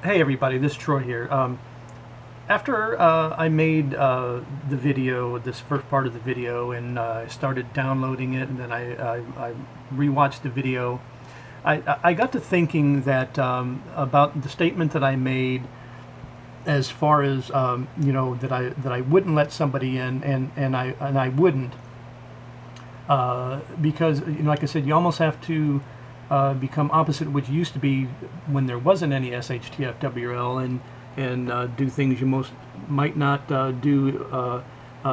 Hey everybody, this is Troy here. After I made the video, this first part of the video, and I started downloading it, and then I rewatched the video, I got to thinking that about the statement that I made as far as that I wouldn't let somebody in, and I wouldn't because like I said, you almost have to become opposite, which used to be when there wasn't any SHTF WRL, and do things you might not do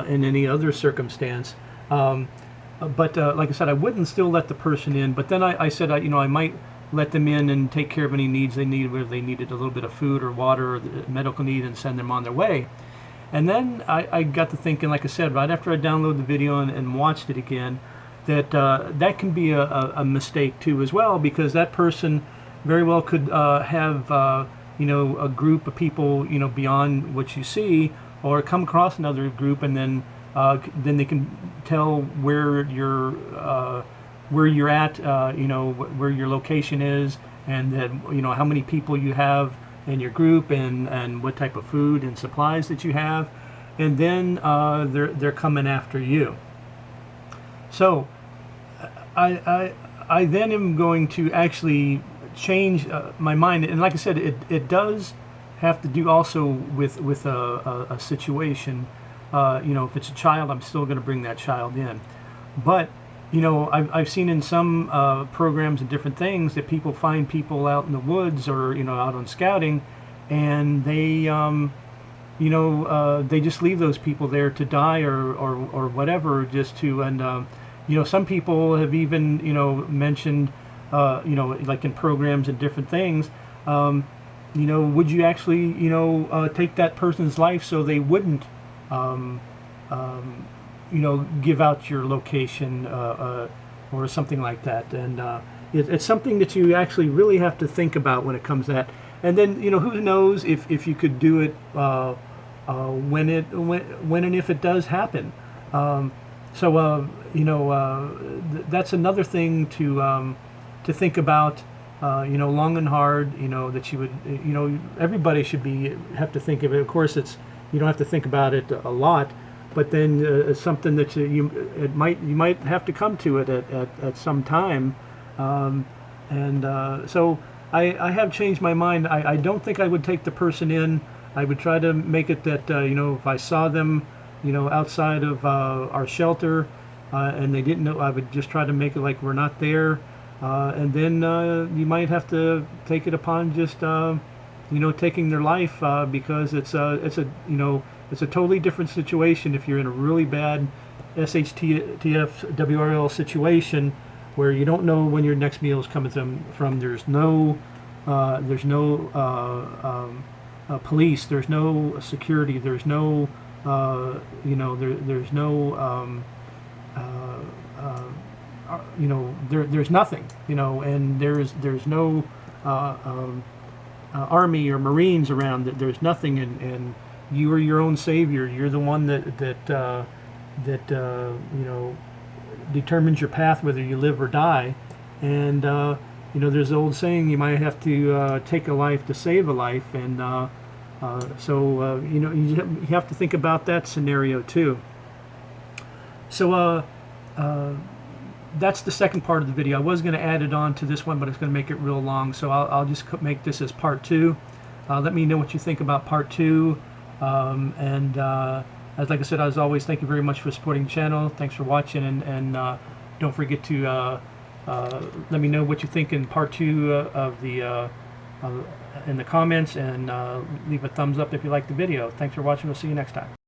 in any other circumstance. But like I said, I wouldn't still let the person in. But then I said, I might let them in and take care of any needs they needed, whether they needed a little bit of food or water or the medical need, and send them on their way. And then I got to thinking, like I said, right after I downloaded the video and watched it again, that that can be a mistake too as well, because that person very well could have a group of people beyond what you see, or come across another group, and then they can tell where you're at, where your location is, and then how many people you have in your group, and what type of food and supplies that you have, and then they're coming after you. So I then am going to actually change my mind, and like I said, it does have to do also with a situation. If it's a child, I'm still going to bring that child in. But I've seen in some programs and different things that people find people out in the woods, or out on scouting, and they they just leave those people there to die, or whatever, just to, and some people have even mentioned like in programs and different things, would you actually take that person's life so they wouldn't give out your location, or something like that. And it's something that you actually really have to think about when it comes to that. And then who knows if you could do it when and if it does happen. That's another thing to think about, long and hard. That you would, everybody should have to think of it. Of course, you don't have to think about it a lot, but then it's something that you might have to come to it at some time. So I have changed my mind. I don't think I would take the person in. I would try to make it that if I saw them outside of our shelter, and they didn't know, I would just try to make it like we're not there, and then you might have to take it upon just taking their life, because it's a totally different situation if you're in a really bad SHTF WRL situation where you don't know when your next meal is coming from. There's no police, there's no security, there's no there's no there's nothing, and there's no army or Marines around. There's nothing, and you are your own savior. You're the one that determines your path, whether you live or die. And there's the old saying, you might have to take a life to save a life, and you have to think about that scenario too. So that's the second part of the video. I was going to add it on to this one, but it's going to make it real long, so I'll just make this as part 2. Let me know what you think about part 2. As like I said, as always, thank you very much for supporting the channel. Thanks for watching, and don't forget to let me know what you think in part 2 of the in the comments, and leave a thumbs up if you like the video. Thanks for watching. We'll see you next time.